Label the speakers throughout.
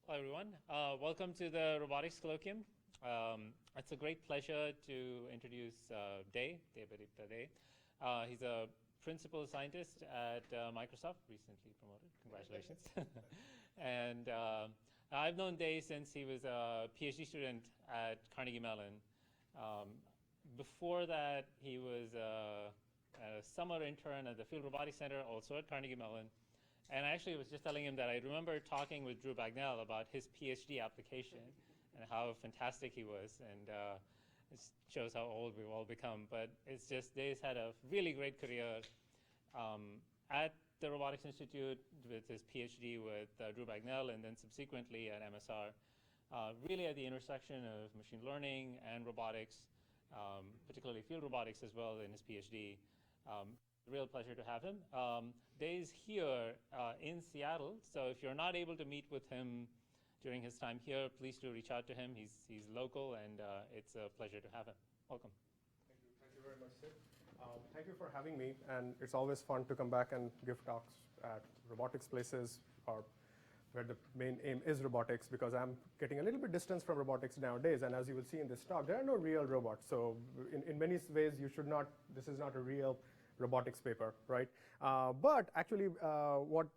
Speaker 1: Hello, everyone. Welcome to the Robotics Colloquium. It's a great pleasure to introduce Debadeepta Dey. He's a principal scientist at Microsoft, recently promoted. Congratulations. And I've known Dey since he was a PhD student at Carnegie Mellon. Before that, he was a summer intern at the Field Robotics Center, also at Carnegie Mellon. And I actually was just telling him that I remember talking with Drew Bagnell about his PhD application and how fantastic he was. And it shows how old we've all become. But it's just, Dey's had a really great career at the Robotics Institute with his PhD with Drew Bagnell, and then subsequently at MSR, really at the intersection of machine learning and robotics, particularly field robotics as well in his PhD. Real pleasure to have him. Dey's here in Seattle, so if you're not able to meet with him during his time here, please do reach out to him. He's local, and it's a pleasure to have him. Welcome.
Speaker 2: Thank you very much, Sid. Thank you for having me, and it's always fun to come back and give talks at robotics places or where the main aim is robotics, because I'm getting a little bit distance from robotics nowadays, and as you will see in this talk, there are no real robots. So in many ways, this is not a real robotics paper, right? But actually, what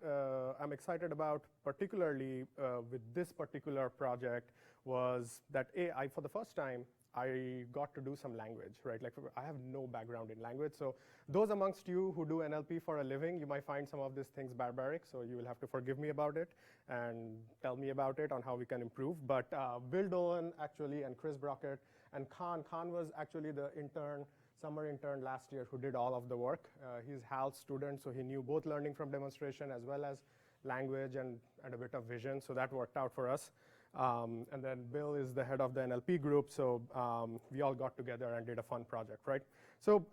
Speaker 2: I'm excited about, particularly with this particular project, was that for the first time, I got to do some language, right? Like, I have no background in language, so those amongst you who do NLP for a living, you might find some of these things barbaric, so you will have to forgive me about it and tell me about it on how we can improve. But Bill Dolan, actually, and Chris Brockett, and Khan was actually the summer intern last year who did all of the work. He's Hal's student, so he knew both learning from demonstration as well as language and a bit of vision, so that worked out for us. And then Bill is the head of the NLP group, so we all got together and did a fun project, right? So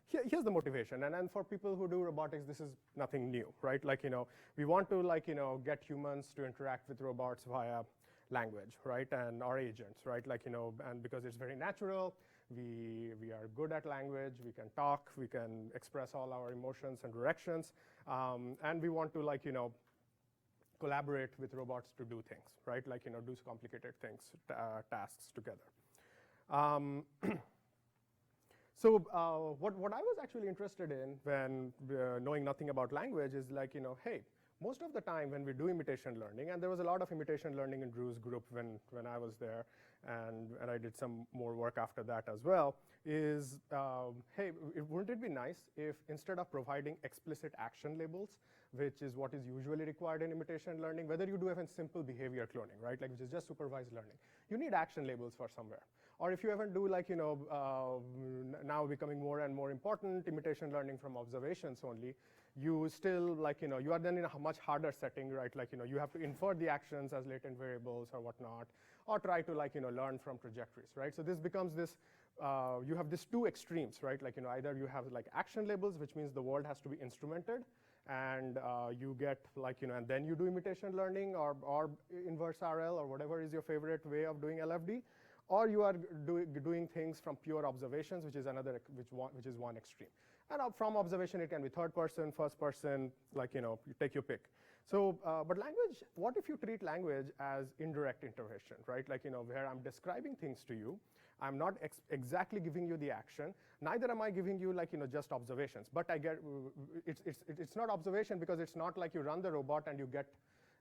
Speaker 2: here's the motivation, and for people who do robotics, this is nothing new, right? Like, we want to, get humans to interact with robots via language, right? And our agents, right? Like, and because it's very natural, we are good at language, we can talk, we can express all our emotions and directions, and we want to, collaborate with robots to do things, right? Like, do complicated things, tasks together. So what I was actually interested in when knowing nothing about language is like, hey, most of the time when we do imitation learning, and there was a lot of imitation learning in Drew's group when I was there, and I did some more work after that as well, is, hey, wouldn't it be nice if instead of providing explicit action labels, which is what is usually required in imitation learning, whether you do even simple behavior cloning, right, like which is just supervised learning, you need action labels for somewhere. Or if you even do, like, now becoming more and more important, imitation learning from observations only, you still, like, you are then in a much harder setting, right? Like, you have to infer the actions as latent variables or whatnot, or try to, like, learn from trajectories, right? So this becomes this, you have these two extremes, right? Like, either you have, like, action labels, which means the world has to be instrumented, and you get, like, and then you do imitation learning or inverse RL or whatever is your favorite way of doing LFD, or you are doing things from pure observations, which is which is one extreme. And from observation, it can be third person, first person, like, you take your pick. So, but language, what if you treat language as indirect intervention, right? Like, where I'm describing things to you, I'm not exactly giving you the action, neither am I giving you, like, just observations. But I get, it's not observation because it's not like you run the robot and you get,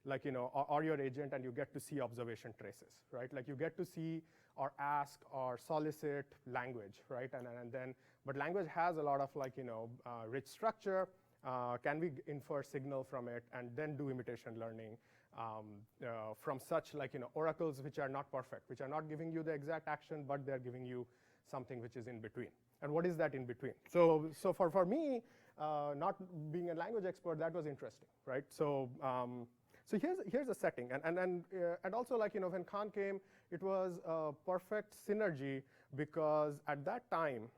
Speaker 2: like, or your agent and you get to see observation traces, right? Like, you get to see or ask or solicit language, right? And then, but language has a lot of, like, rich structure. Can we infer signal from it and then do imitation learning from such, like, oracles which are not perfect, which are not giving you the exact action, but they're giving you something which is in between. And what is that in between? So for me, not being a language expert, that was interesting, right? So here's the setting, and also, like, when Khan came, it was a perfect synergy because at that time,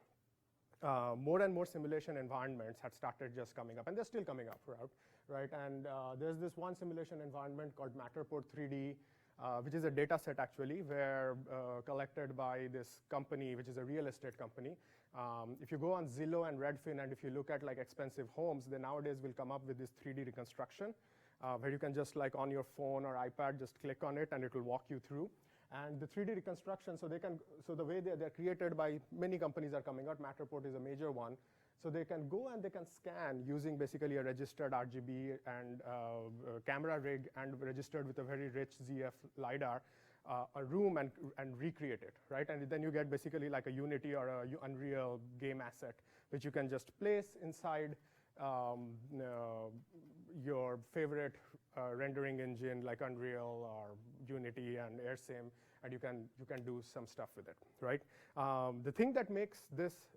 Speaker 2: more and more simulation environments had started just coming up, and they're still coming up, right? And there's this one simulation environment called Matterport 3D, which is a data set actually, where collected by this company, which is a real estate company. If you go on Zillow and Redfin, and if you look at, like, expensive homes, they nowadays will come up with this 3D reconstruction. where you can just like on your phone or iPad, just click on it and it will walk you through. And the 3D reconstruction, so the way they're created by many companies are coming out. Matterport is a major one. So they can go and they can scan using basically a registered RGB and camera rig and registered with a very rich ZF LiDAR, a room and recreate it, right? And then you get basically like a Unity or a Unreal game asset, which you can just place inside your favorite rendering engine like Unreal or Unity and AirSim, and you can do some stuff with it, right? The thing that makes this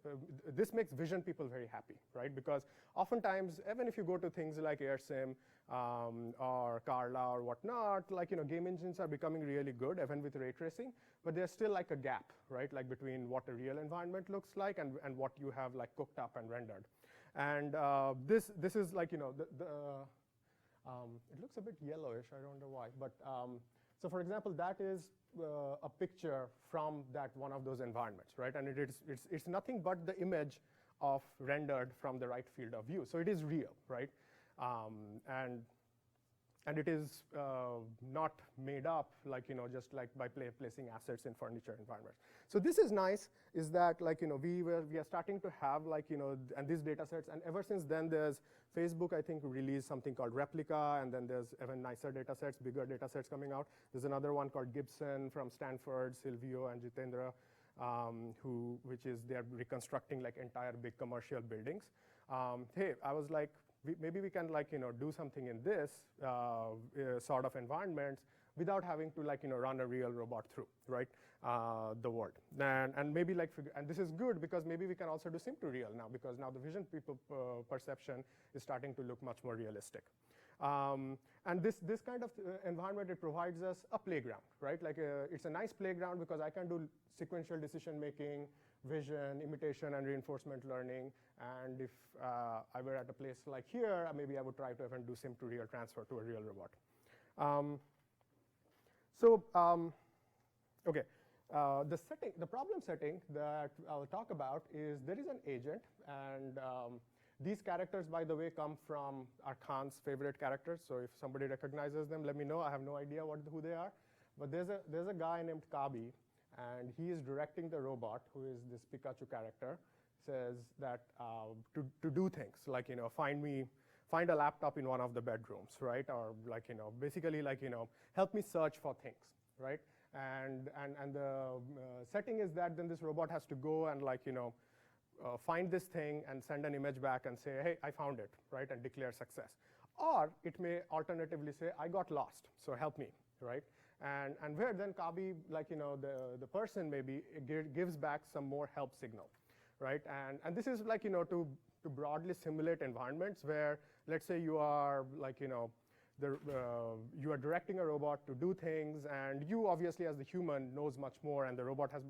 Speaker 2: makes vision people very happy, right? Because oftentimes, even if you go to things like AirSim or Carla or whatnot, like game engines are becoming really good, even with ray tracing, but there's still like a gap, right? Like between what a real environment looks like and what you have like cooked up and rendered. And this is like it looks a bit yellowish. I don't know why, but so for example, that is a picture from that one of those environments, right? And it's nothing but the image of rendered from the right field of view. So it is real, right? And it is not made up like just like by placing assets in furniture environments. So this is nice. Is that like we are starting to have like and these data sets, and ever since then there's Facebook, I think, released something called Replica, and then there's even nicer data sets, bigger data sets coming out. There's another one called Gibson from Stanford, Silvio and Jitendra, which is they're reconstructing like entire big commercial buildings. Hey, I was like, maybe we can like do something in this sort of environments without having to like run a real robot through, right, the world. And maybe like and this is good because maybe we can also do sim to real now, because now the vision people perception is starting to look much more realistic. And this kind of environment, it provides us a playground, right? Like it's a nice playground because I can do sequential decision making, vision, imitation, and reinforcement learning. And if I were at a place like here, maybe I would try to even do sim to real transfer to a real robot. Okay, the problem setting that I'll talk about is there is an agent, and these characters, by the way, come from Khan's favorite characters. So if somebody recognizes them, let me know. I have no idea who they are. But there's a guy named Kabi, and he is directing the robot, who is this Pikachu character. Says that to do things like find a laptop in one of the bedrooms, right? Or like basically like help me search for things, right? And the setting is that then this robot has to go and like find this thing and send an image back and say, hey, I found it, right? And declare success. Or it may alternatively say, I got lost, so help me, right? And where then Kabi, like the person maybe gives back some more help signal, right? And this is like to broadly simulate environments where, let's say you are like you are directing a robot to do things, and you obviously as the human knows much more, and the robot has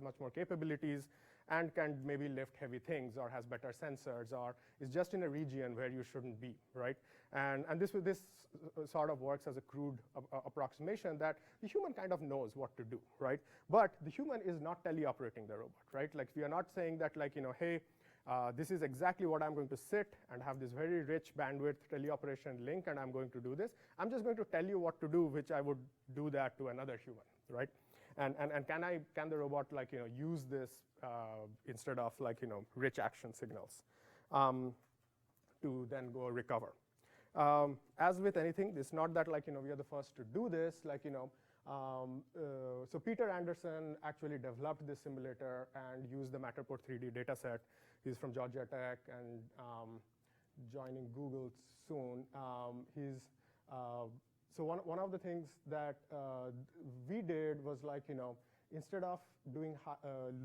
Speaker 2: much more capabilities and can maybe lift heavy things or has better sensors or is just in a region where you shouldn't be, right? And this sort of works as a crude approximation that the human kind of knows what to do, right? But the human is not teleoperating the robot, right? Like we are not saying that like hey, this is exactly what I'm going to sit and have this very rich bandwidth teleoperation link, and I'm going to do this. I'm just going to tell you what to do, which I would do that to another human, right? And can the robot like use this instead of like rich action signals to then go recover. As with anything, it's not that like we are the first to do this. Like so Peter Anderson actually developed this simulator and used the Matterport 3D dataset. He's from Georgia Tech and joining Google soon. So one of the things that we did was like instead of doing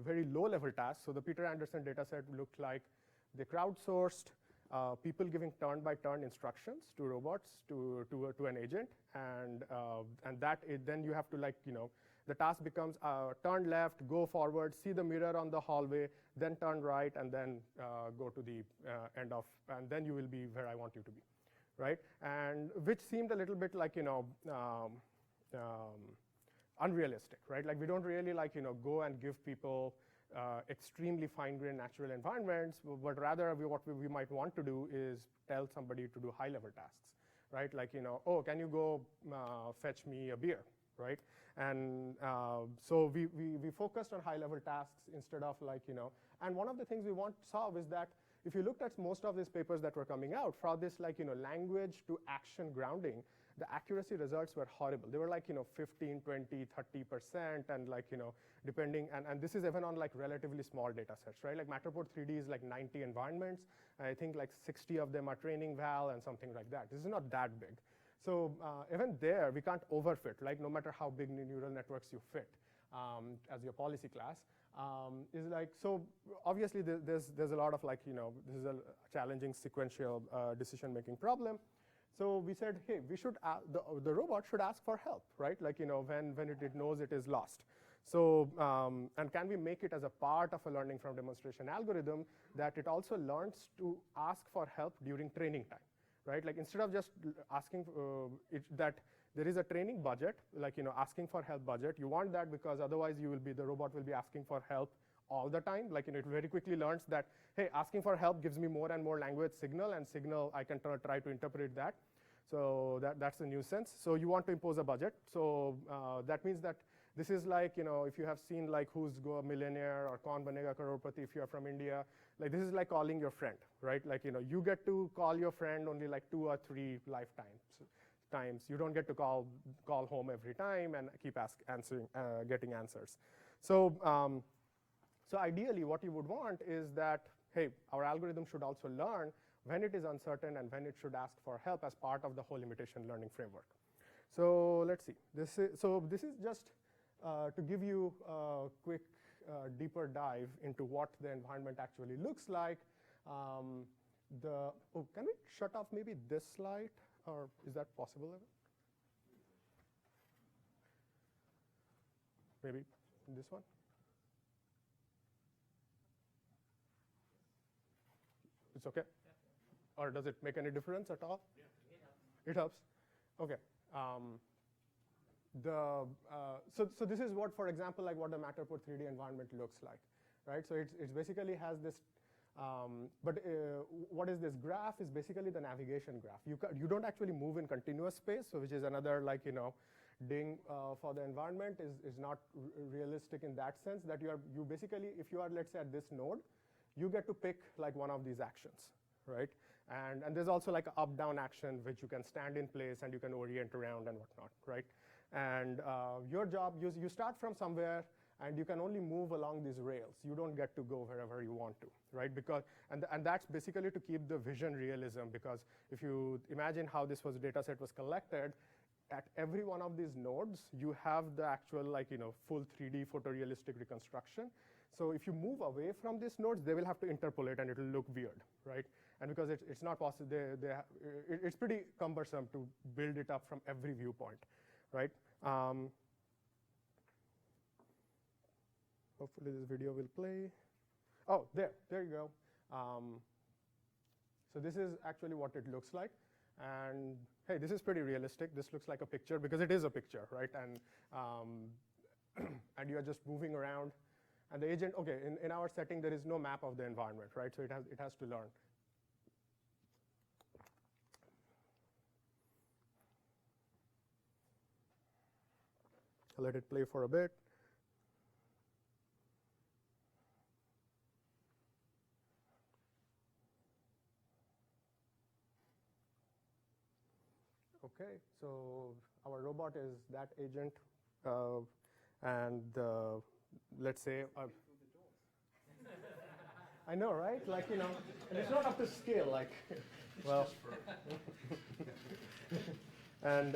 Speaker 2: very low-level tasks, so the Peter Anderson dataset looked like they crowdsourced people giving turn-by-turn instructions to robots to an agent, and that then you have to like the task becomes turn left, go forward, see the mirror on the hallway, then turn right, and then go to the end of, and then you will be where I want you to be, right? And which seemed a little bit like unrealistic, right? Like we don't really like go and give people extremely fine-grained natural environments, but rather what we might want to do is tell somebody to do high-level tasks, right? Like, oh, can you go fetch me a beer, right? And so we focused on high-level tasks instead of like, and one of the things we want to solve is that if you looked at most of these papers that were coming out, for this like, language to action grounding, the accuracy results were horrible. They were like, 15, 20, 30%, and like, depending, and this is even on like relatively small data sets, right? Like Matterport 3D is like 90 environments, and I think like 60 of them are training val and something like that. This is not that big. So even there, we can't overfit, like no matter how big neural networks you fit as your policy class. Is like, so obviously there's a lot of like, this is a challenging sequential decision-making problem. So we said, hey, we should, the robot should ask for help, right? Like, when it knows it is lost. So, and can we make it as a part of a learning from demonstration algorithm that it also learns to ask for help during training time, right? Like instead of just asking that there is a training budget, like, asking for help budget, you want that because otherwise the robot will be asking for help all the time. Like, it very quickly learns that, hey, asking for help gives me more and more language signal, and signal I can try to interpret that. So that's a nuisance. So you want to impose a budget. So that means that this is like, if you have seen like Who's Go a Millionaire or Kaun Banega Crorepati if you are from India, like this is like calling your friend, right? Like, you get to call your friend only like 2 or 3 lifetimes. You don't get to call home every time and keep getting answers. So, so ideally, what you would want is that, hey, our algorithm should also learn when it is uncertain and when it should ask for help as part of the whole imitation learning framework. So let's see. This is just to give you a quick deeper dive into what the environment actually looks like. Can we shut off maybe this slide, or is that possible ever? Maybe this one? It's okay? Or does it make any difference at all? Yeah, it helps. Okay. So this is what, for example, like what the Matterport 3D environment looks like, right? So it basically has this, what is this graph is basically the navigation graph. You don't actually move in continuous space, so which is another like, ding for the environment is not realistic in that sense, that you basically, if you are, let's say, at this node, you get to pick like one of these actions, right? And there's also like an up-down action which you can stand in place and you can orient around and whatnot, right? And your job, you start from somewhere and you can only move along these rails. You don't get to go wherever you want to, right? And that's basically to keep the vision realism, because if you imagine how this data set was collected, at every one of these nodes, you have the actual like, full 3D photorealistic reconstruction. So if you move away from these nodes, they will have to interpolate and it will look weird, right? And because it's not possible, it's pretty cumbersome to build it up from every viewpoint, right? Hopefully this video will play. Oh, there you go. So this is actually what it looks like. And hey, this is pretty realistic. This looks like a picture because it is a picture, right? And and you are just moving around. And the agent, okay, in our setting, there is no map of the environment, right? So it has to learn. I'll let it play for a bit. Okay, so our robot is that agent, and let's say, I know, right? Like, and it's not up to scale, like, well, and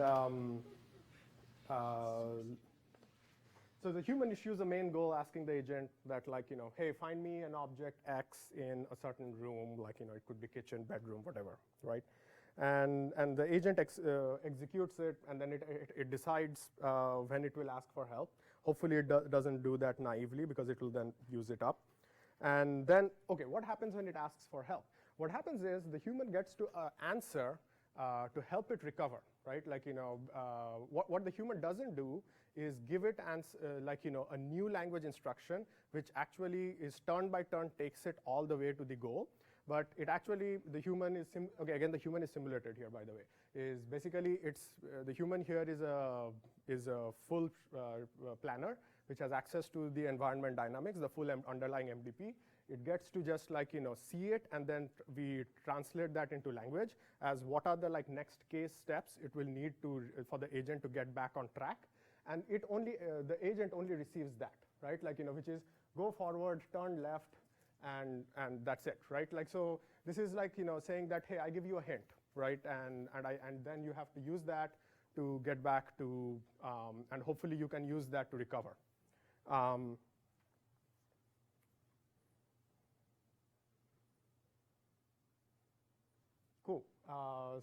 Speaker 2: so the human issues a main goal asking the agent that, like, hey, find me an object X in a certain room, like, it could be kitchen, bedroom, whatever, right? And the agent executes it, and then it decides when it will ask for help. Hopefully it doesn't do that naively, because it will then use it up. And then, okay, what happens when it asks for help? What happens is the human gets to answer to help it recover, right? Like, what the human doesn't do is give it a new language instruction, which actually is turn by turn takes it all the way to the goal. but it actually, the human is, okay, again, the human is simulated here, by the way, is basically, it's, the human here is a full planner, which has access to the environment dynamics, the full underlying MDP. It gets to just like, see it, and then we translate that into language as what are the like next case steps it will need to, for the agent to get back on track. And it only, the agent only receives that, right? Like, which is go forward, turn left, and that's it, right? Like, so this is like, saying that, hey, I give you a hint, right? And then you have to use that to get back to, and hopefully you can use that to recover. Cool.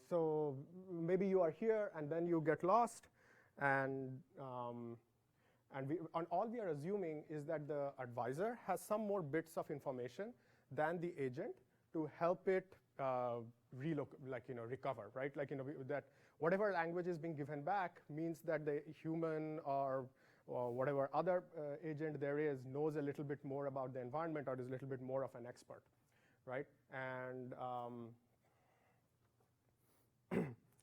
Speaker 2: So maybe you are here, and then you get lost, and all we are assuming is that the advisor has some more bits of information than the agent to help it recover, right? Like, that whatever language is being given back means that the human or whatever other agent there is knows a little bit more about the environment or is a little bit more of an expert, right? And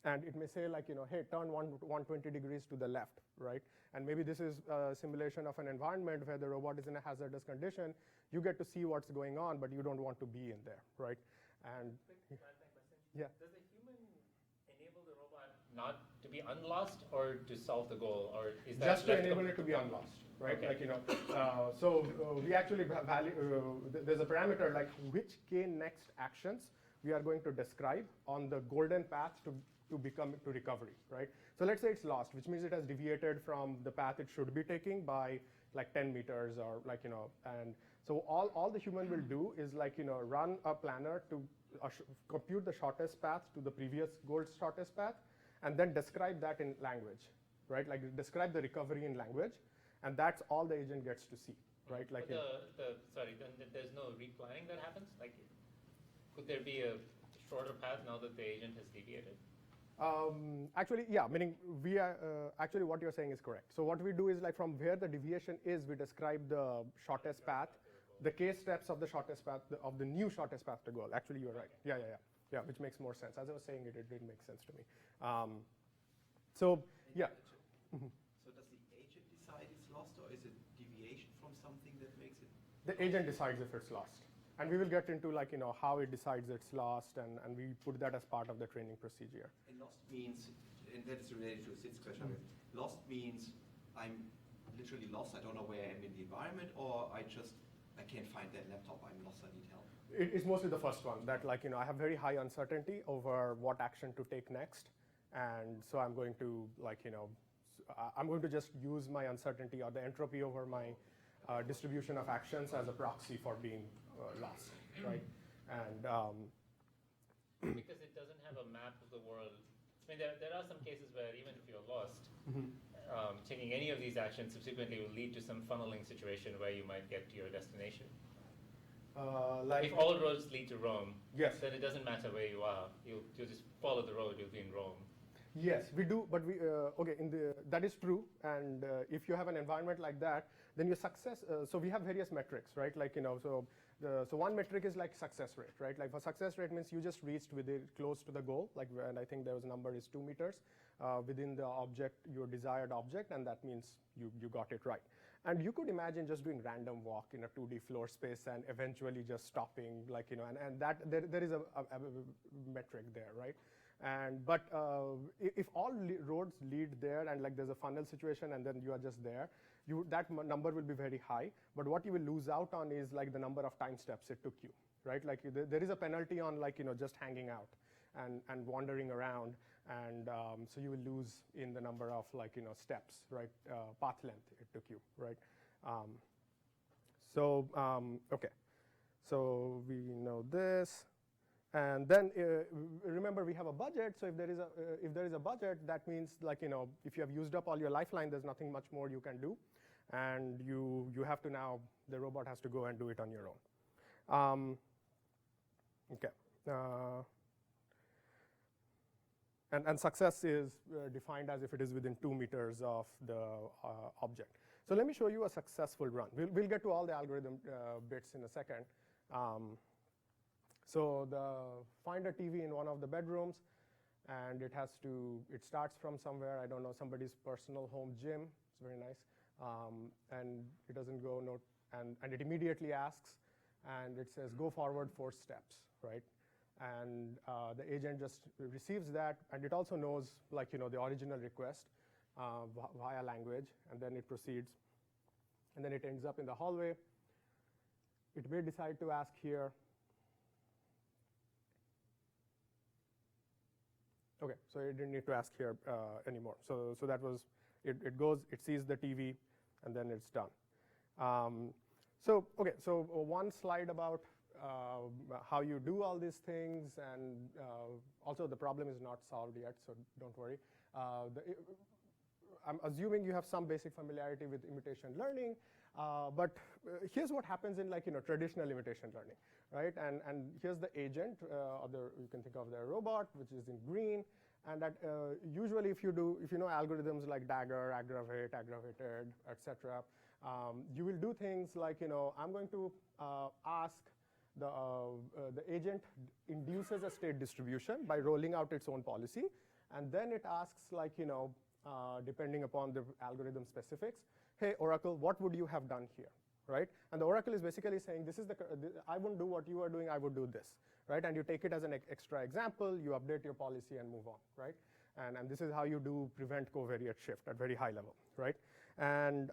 Speaker 2: and it may say like, hey, turn 120 degrees to the left, right? And maybe this is a simulation of an environment where the robot is in a hazardous condition. You get to see what's going on, but you don't want to be in there, right? And yeah.
Speaker 1: Does the human enable the robot not to be unlost or to solve the goal, or is that
Speaker 2: just to enable it to be unlost, right?
Speaker 1: Okay.
Speaker 2: Like, so we actually there's a parameter like which k next actions we are going to describe on the golden path to recovery, right? So let's say it's lost, which means it has deviated from the path it should be taking by like 10 meters or like, and so all the human will do is like, run a planner to compute the shortest path to the previous goal shortest path, and then describe that in language, right? Like describe the recovery in language, and that's all the agent gets to see, right? Like
Speaker 1: sorry, then there's no replanning that happens? Like, could there be a shorter path now that the agent has deviated?
Speaker 2: Actually, yeah, meaning we are, actually what you're saying is correct. So what we do is like from where the deviation is, we describe the shortest path, the case steps of the shortest path, of the new shortest path to goal. Actually, you're right. Yeah, which makes more sense. As I was saying it did make sense to me. So, yeah.
Speaker 3: So does the agent decide it's lost, or is it deviation from something that makes it?
Speaker 2: The agent decides if it's lost. And we will get into like, how it decides it's lost, and we put that as part of the training procedure.
Speaker 3: And lost means, and that is related to Sid's question, lost means I'm literally lost, I don't know where I am in the environment, or I can't find that laptop, I'm lost, I need help.
Speaker 2: It's mostly the first one, that like, I have very high uncertainty over what action to take next. And so I'm going to like, I'm going to just use my uncertainty or the entropy over my distribution of actions as a proxy for being lost, right? And
Speaker 1: because it doesn't have a map of the world. I mean, there are some cases where even if you're lost, taking any of these actions subsequently will lead to some funneling situation where you might get to your destination.
Speaker 2: like
Speaker 1: if all roads lead to Rome,
Speaker 2: yes,
Speaker 1: then it doesn't matter where you are. You'll just follow the road. You'll be in Rome.
Speaker 2: Yes, we do, but we okay. That is true, and if you have an environment like that, then your success. So we have various metrics, right? Like so one metric is like success rate, right? Like for success rate means you just reached within close to the goal, like, and I think there was a number is 2 meters within the object, your desired object, and that means you got it right. And you could imagine just doing random walk in a 2D floor space and eventually just stopping, like and that there is a metric there, right? But if all roads lead there and like there's a funnel situation and then you are just there, that number will be very high. But what you will lose out on is like the number of time steps it took you, right? Like there is a penalty on like just hanging out and wandering around, and so you will lose in the number of like steps, right? Path length it took you, right? Okay, so we know this. And then remember we have a budget. So if there is a budget, that means like if you have used up all your lifeline, there's nothing much more you can do, and you have to now, the robot has to go and do it on your own. Okay. And success is defined as if it is within 2 meters of the object. So let me show you a successful run. We'll get to all the algorithm bits in a second. So find a TV in one of the bedrooms, and it starts from somewhere, I don't know, somebody's personal home gym. It's very nice. And it doesn't go, and it immediately asks, and it says, go forward 4 steps, right? And the agent just receives that, and it also knows, like, the original request via language, and then it proceeds. And then it ends up in the hallway. It may decide to ask here. Okay, so it didn't need to ask here anymore. So that was, it goes, it sees the TV, and then it's done. So one slide about how you do all these things, and also the problem is not solved yet, so don't worry. I'm assuming you have some basic familiarity with imitation learning, but here's what happens in, like, traditional imitation learning, right? And here's the agent, you can think of the robot, which is in green, and that usually if you know algorithms like Dagger, aggravate, aggravated, etc., you will do things like, I'm going to ask the agent induces a state distribution by rolling out its own policy, and then it asks, like, depending upon the algorithm specifics, hey, Oracle, what would you have done here, right? And the Oracle is basically saying, I wouldn't do what you are doing, I would do this, right? And you take it as an extra example, you update your policy and move on, right? And this is how you do prevent covariate shift at very high level, right? And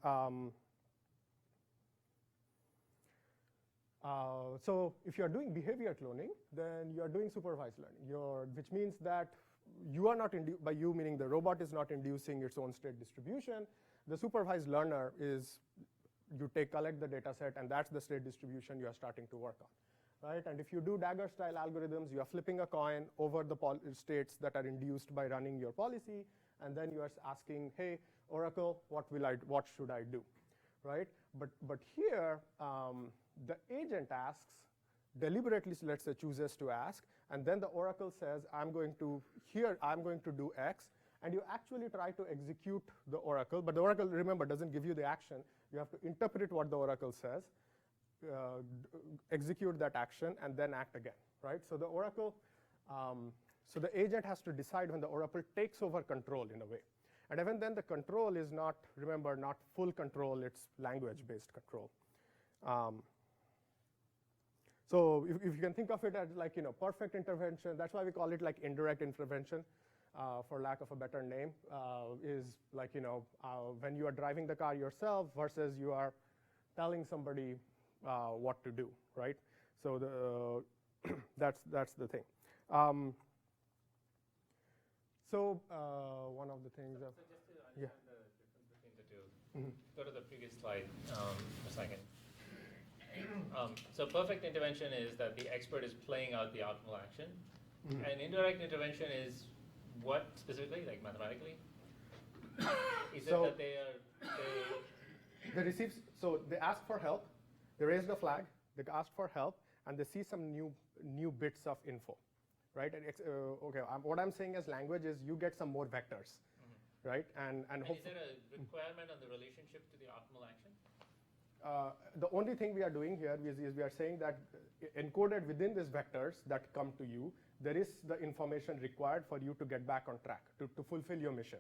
Speaker 2: so if you are doing behavior cloning, then you are doing supervised learning, which means that you are not, by you meaning the robot is not inducing its own state distribution. The supervised learner is, you collect the data set, and that's the state distribution you are starting to work on, right? And if you do Dagger-style algorithms, you are flipping a coin over the states that are induced by running your policy, and then you are asking, hey, Oracle, what should I do, right? But here, the agent asks, deliberately, let's say, chooses to ask, and then the Oracle says, I'm going to do X, and you actually try to execute the Oracle, but the Oracle, remember, doesn't give you the action. You have to interpret what the Oracle says, execute that action, and then act again, right? So the Oracle, so the agent has to decide when the Oracle takes over control in a way. And even then, the control is not, remember, not full control, it's language-based control. So if you can think of it as, like, perfect intervention, that's why we call it like indirect intervention, for lack of a better name, is like, when you are driving the car yourself versus you are telling somebody what to do, right? So that's the thing. So one of the things.
Speaker 1: So just to understand the difference between the two, go to the previous slide for a second. So perfect intervention is that the expert is playing out the optimal action. And indirect intervention is what specifically, like mathematically? Is it that they
Speaker 2: receive, so they ask for help, they raise the flag, they ask for help, and they see some new bits of info, right? And what I'm saying as language is you get some more vectors, right? And
Speaker 1: is there a requirement on the relationship to the optimal action?
Speaker 2: The only thing we are doing here is we are saying that encoded within these vectors that come to you, there is the information required for you to get back on track, to fulfill your mission,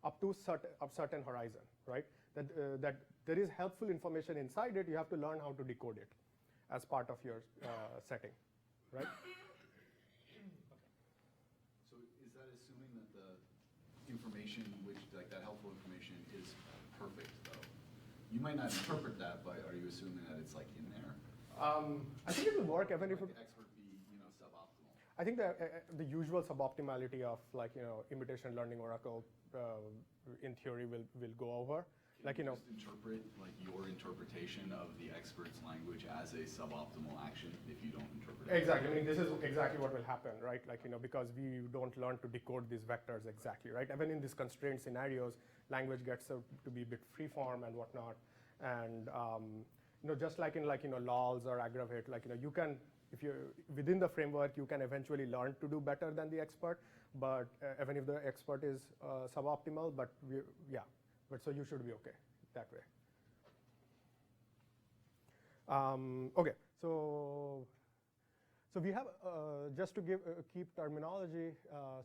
Speaker 2: up to certain horizon, right? That there is helpful information inside it, you have to learn how to decode it as part of your setting, right?
Speaker 4: So is that assuming that the information, which, like that helpful information, is perfect, though? You might not interpret that, but are you assuming that it's, like, in there?
Speaker 2: I think it will work even if
Speaker 4: the expert be, suboptimal.
Speaker 2: I think the usual suboptimality of, like, imitation learning Oracle in theory will go over.
Speaker 4: Can you just interpret, like, your interpretation of the expert's language as a suboptimal action if you don't interpret it?
Speaker 2: Exactly. I mean, this is exactly what will happen, right? Like, because we don't learn to decode these vectors exactly, right? Even in these constrained scenarios, language gets to be a bit freeform and whatnot. And, just like in, lols or aggravate, you can, if you're within the framework, you can eventually learn to do better than the expert. But even if the expert is suboptimal, but so you should be okay that way. Okay, so So we have, just to keep terminology,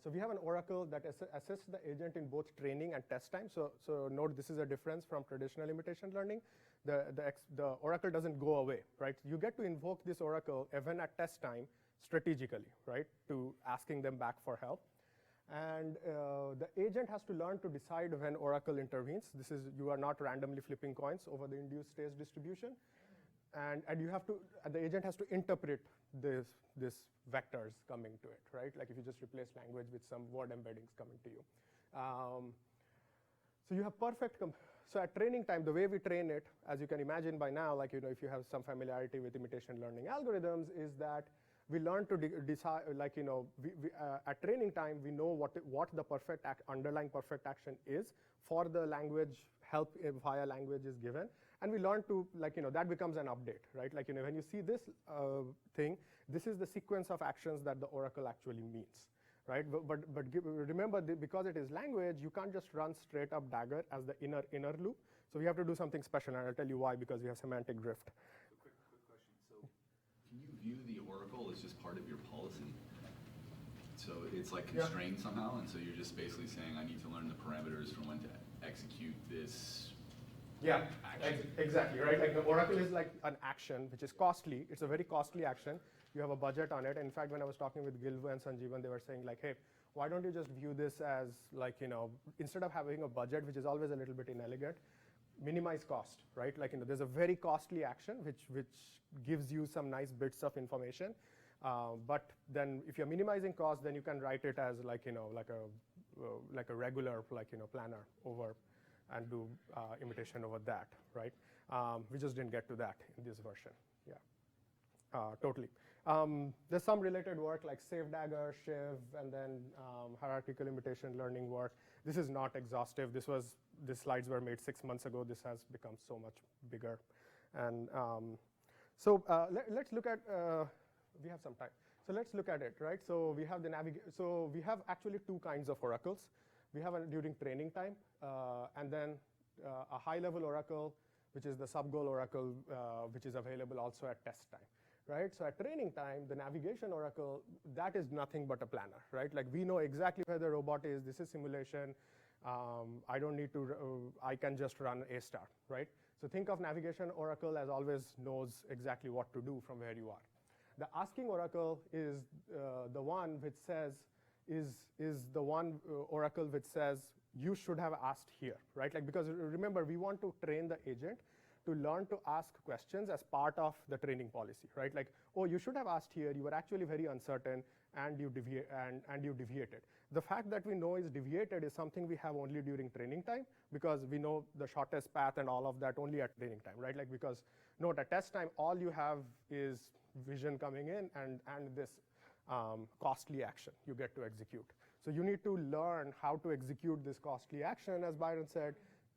Speaker 2: so we have an oracle that assists the agent in both training and test time. So note this is a difference from traditional imitation learning. The oracle doesn't go away, right? You get to invoke this oracle even at test time strategically, right, to asking them back for help. And the agent has to learn to decide when oracle intervenes. This is, you are not randomly flipping coins over the induced state distribution. And you have to, the agent has to interpret this vectors coming to it, right? Like if you just replace language with some word embeddings coming to you. So you have perfect, so at training time, the way we train it, as you can imagine by now, like, if you have some familiarity with imitation learning algorithms, is that we learn to decide, like, at training time, we know what the perfect underlying perfect action is for the language help via language is given. And we learn to, like, that becomes an update, right? Like, when you see this thing, this is the sequence of actions that the oracle actually means, right? But remember, because it is language, you can't just run straight up dagger as the inner loop. So we have to do something special, and I'll tell you why, because we have semantic drift.
Speaker 4: Quick question. So can you view the oracle as just part of your policy? So it's like constrained somehow, and so you're just basically saying, I need to learn the parameters for when to execute this.
Speaker 2: Yeah, exactly, right? Like the oracle is like an action, which is costly. It's a very costly action. You have a budget on it. And in fact, when I was talking with Gilva and Sanjeevan, they were saying like, hey, why don't you just view this as like, instead of having a budget, which is always a little bit inelegant, minimize cost, right? Like, there's a very costly action, which gives you some nice bits of information. But then if you're minimizing cost, then you can write it as like, like a regular, like, planner over and do imitation over that, right? We just didn't get to that in this version. Yeah, totally. There's some related work like SafeDagger, Shiv, and then hierarchical imitation learning work. This is not exhaustive. These slides were made 6 months ago. This has become so much bigger. And let's look at, we have some time. So let's look at it, right? So we have so we have actually two kinds of oracles. We have during training time, and then a high-level oracle, which is the sub-goal oracle, which is available also at test time, right? So at training time, the navigation oracle, that is nothing but a planner, right? Like we know exactly where the robot is. This is simulation. I don't need to, I can just run A star, right? So think of navigation oracle as always knows exactly what to do from where you are. The asking oracle is the one which says, is the one oracle which says you should have asked here, right? Like, because remember, we want to train the agent to learn to ask questions as part of the training policy, right? Like, oh, you should have asked here. You were actually very uncertain, and you deviated. The fact that we know is deviated is something we have only during training time, because we know the shortest path and all of that only at training time, right? Like, because note at test time, all you have is vision coming in and this costly action you get to execute. So you need to learn how to execute this costly action, as Byron said,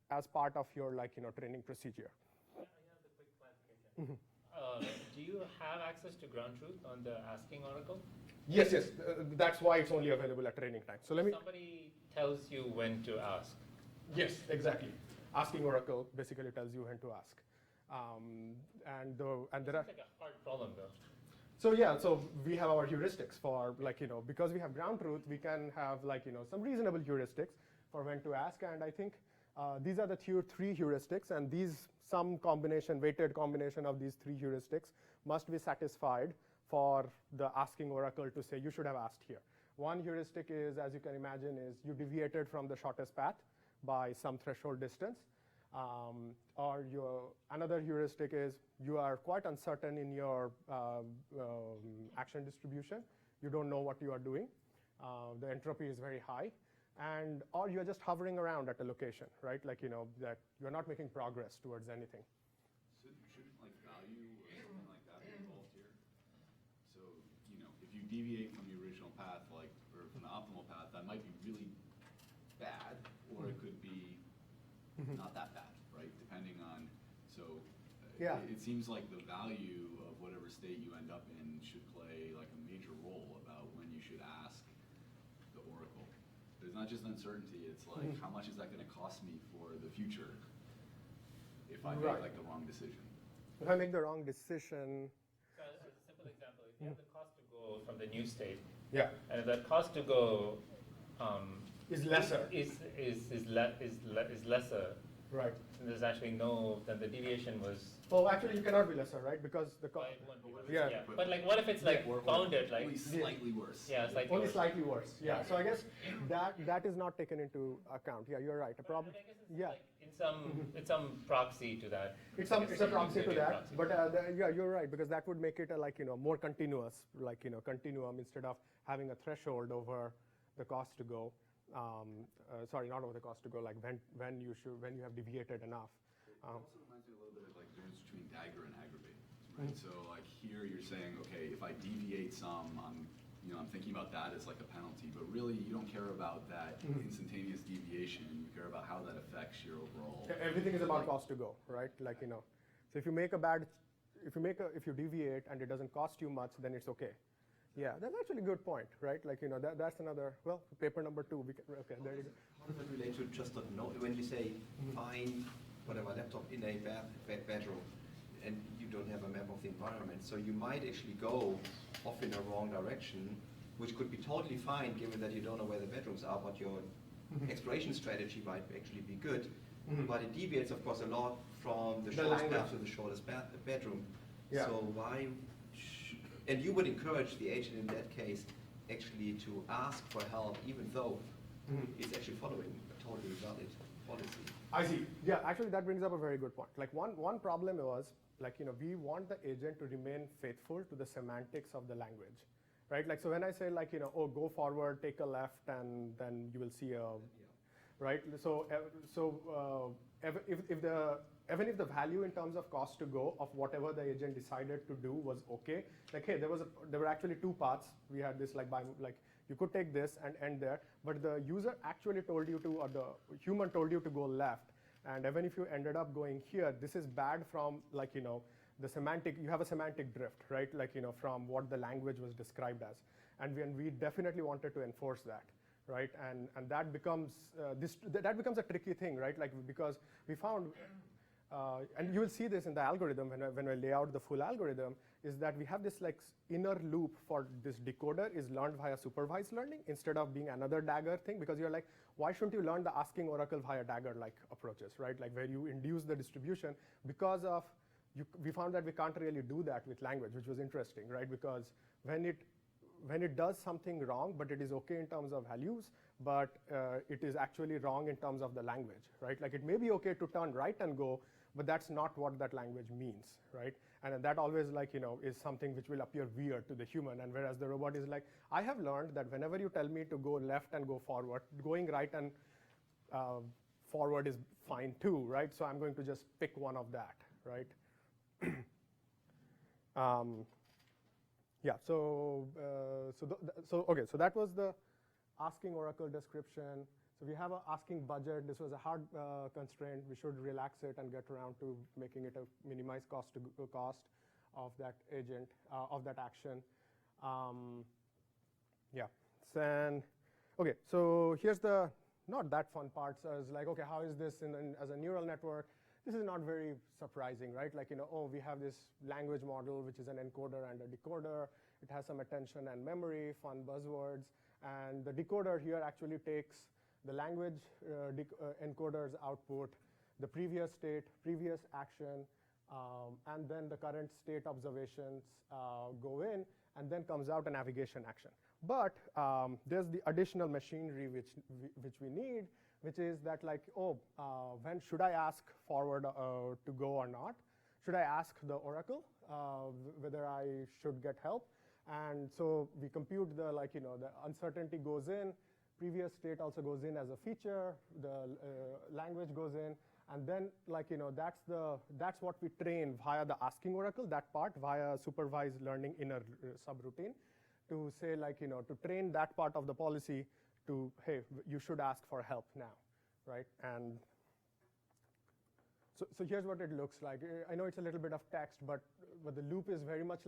Speaker 2: as part of your training procedure.
Speaker 1: Yeah, I have a quick clarification. Do you have access to ground truth on the asking oracle?
Speaker 2: Yes. That's why it's only available at training time. So
Speaker 1: Somebody tells you when to ask.
Speaker 2: Yes, exactly. Asking oracle basically tells you when to ask. And there are.
Speaker 1: It's like a hard problem, though.
Speaker 2: So yeah, so we have our heuristics for because we have ground truth, we can have some reasonable heuristics for when to ask. And I think these are the three heuristics, and some combination, weighted combination of these three heuristics must be satisfied for the asking oracle to say you should have asked here. One heuristic is, as you can imagine, is you deviated from the shortest path by some threshold distance. Or another heuristic is you are quite uncertain in your action distribution. You don't know what you are doing. The entropy is very high. Or you're just hovering around at a location, right? Like, that you're not making progress towards anything.
Speaker 4: So shouldn't like value or something like that be involved here? So, if you deviate from the original path, or from the optimal path, that might be really bad, or it could be not that bad, right? Depending on, it seems like the value of whatever state you end up in should play like a major role about when you should ask the oracle. There's not just uncertainty, it's like how much is that going to cost me for the future if I make like the wrong decision?
Speaker 2: If I make the wrong decision.
Speaker 1: So as a simple example, if you have the cost of go from the new state.
Speaker 2: Yeah.
Speaker 1: And if that cost to go
Speaker 2: Is lesser.
Speaker 1: Is lesser,
Speaker 2: Right.
Speaker 1: and there's actually no, then the deviation was.
Speaker 2: Oh, actually, you cannot be lesser, right? Because the
Speaker 1: By 1 degree.
Speaker 2: Yeah.
Speaker 1: Yeah. But like, what if it's like bounded, like
Speaker 4: Only slightly worse.
Speaker 1: slightly
Speaker 2: only
Speaker 1: worse.
Speaker 2: slightly worse. Yeah. So I guess that is not taken into account. Yeah, you're right. A problem.
Speaker 1: But I guess it's
Speaker 2: Yeah.
Speaker 1: like it's some proxy to that.
Speaker 2: It's
Speaker 1: I guess
Speaker 2: a proxy to
Speaker 1: maybe a
Speaker 2: that,
Speaker 1: proxy.
Speaker 2: but yeah, you're right, because that would make it more continuous, continuum, instead of having a threshold over the cost to go. Sorry, not over the cost to go, like when you have deviated enough.
Speaker 4: It also reminds me a little bit of like the difference between dagger and aggravate, right? So like here you're saying, okay, if I deviate some, I'm thinking about that as like a penalty, but really you don't care about that instantaneous deviation. You care about how that affects your overall.
Speaker 2: Everything is about cost to go, right? So if you deviate and it doesn't cost you much, then it's okay. Yeah, that's actually a good point, right? That's another, well, paper number 2. Okay, there you go.
Speaker 3: How does that relate to just not know? When you say find whatever laptop in a bedroom, and you don't have a map of the environment, so you might actually go off in a wrong direction, which could be totally fine given that you don't know where the bedrooms are, but your exploration strategy might actually be good. But it deviates, of course, a lot from the shortest
Speaker 2: language.
Speaker 3: path to the shortest bedroom.
Speaker 2: Yeah.
Speaker 3: So why? And you would encourage the agent in that case actually to ask for help, even though it's actually following a totally valid policy.
Speaker 2: I see. Yeah, actually, that brings up a very good point. One problem was, we want the agent to remain faithful to the semantics of the language, right? So when I say, oh, go forward, take a left, and then you will see a, right? So even if the value in terms of cost to go of whatever the agent decided to do was okay, hey, there were actually 2 paths. We had this you could take this and end there, but the user actually told you to, or the human told you to go left. And even if you ended up going here, this is bad from the semantic, you have a semantic drift, right? From what the language was described as. And we definitely wanted to enforce that, right? And that becomes, that becomes a tricky thing, right? Because we found, and you will see this in the algorithm when I lay out the full algorithm, is that we have this inner loop for this decoder is learned via supervised learning instead of being another dagger thing, because you're why shouldn't you learn the asking oracle via dagger-like approaches, right? Where you induce the distribution, because of, we found that we can't really do that with language, which was interesting, right? Because when it does something wrong, but it is okay in terms of values, but it is actually wrong in terms of the language, right? It may be okay to turn right and go, but that's not what that language means, right? And that always is something which will appear weird to the human, and whereas the robot is I have learned that whenever you tell me to go left and go forward, going right and forward is fine too, right? So I'm going to just pick one of that, right? Yeah, so that was the asking oracle description. So we have an asking budget. This was a hard constraint. We should relax it and get around to making it a minimized cost of that agent, of that action. Yeah. Then, okay, so here's the not that fun part. So it's okay, how is this as a neural network? This is not very surprising, right? Oh, we have this language model, which is an encoder and a decoder. It has some attention and memory, fun buzzwords. And the decoder here actually takes the language encoder's output, the previous state, previous action, and then the current state observations go in, and then comes out a navigation action. But there's the additional machinery which we need, which is that when should I ask forward to go or not? Should I ask the oracle whether I should get help? And so we compute the the uncertainty goes in, previous state also goes in as a feature, the language goes in, and then that's what we train via the asking oracle, that part via supervised learning in a subroutine, to say to train that part of the policy to, hey, you should ask for help now, right? And so here's what it looks like. I know it's a little bit of text, but the loop is very much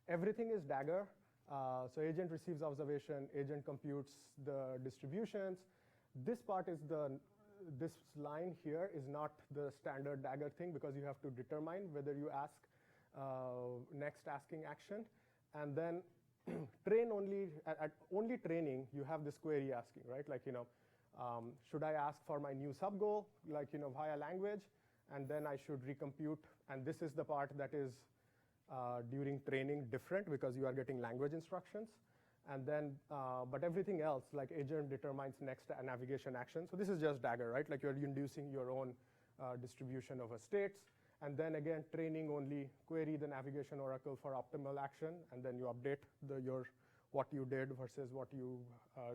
Speaker 2: everything is dagger. So agent receives observation, agent computes the distributions. This part is this line here is not the standard dagger thing, because you have to determine whether you ask next asking action. And then train only, at only training, you have this query asking, right? Like, should I ask for my new sub-goal, like, via language? And then I should recompute. And this is the part that is, during training, different because you are getting language instructions. And then, but everything else, like agent determines next navigation action. So this is just Dagger, right? Like you're inducing your own distribution over states. And then again, training only query the navigation oracle for optimal action. And then you update what you did versus what you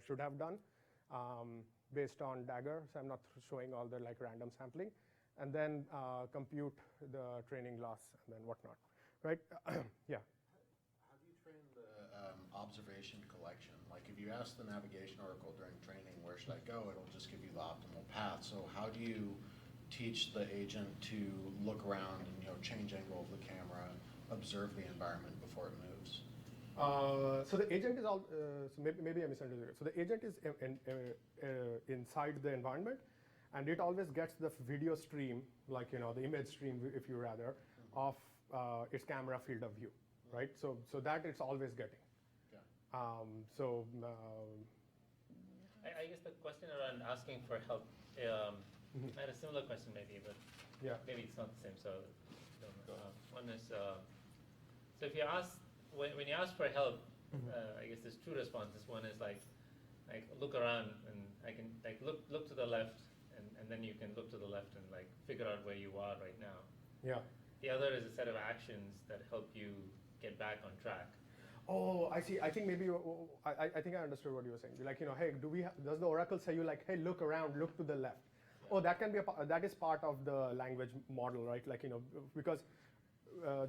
Speaker 2: should have done based on Dagger. So I'm not showing all the like random sampling. And then compute the training loss and then whatnot, right? Yeah.
Speaker 5: How do you train the observation collection? Like if you ask the navigation oracle during training, where should I go? It'll just give you the optimal path. So how do you teach the agent to look around and change angle of the camera, observe the environment before it moves?
Speaker 2: So the agent is all. So maybe I misunderstood. So the agent is inside the environment, and it always gets the video stream, like the image stream, if you rather, of its camera field of view, right? So that it's always getting.
Speaker 5: Yeah.
Speaker 1: I guess the question around asking for help. I had a similar question maybe, but
Speaker 2: yeah,
Speaker 1: maybe it's not the same. So one is so if you ask when you ask for help, I guess there's two responses. One is like look around and I can like look to the left, and then you can look to the left and like figure out where you are right now.
Speaker 2: yeah.
Speaker 1: The other is a set of actions that help you get back on track.
Speaker 2: Oh, I see. I think maybe I think I understood what you were saying. Like hey, does the oracle say you like, hey, look around, look to the left? Oh, that can be that is part of the language model, right? Like because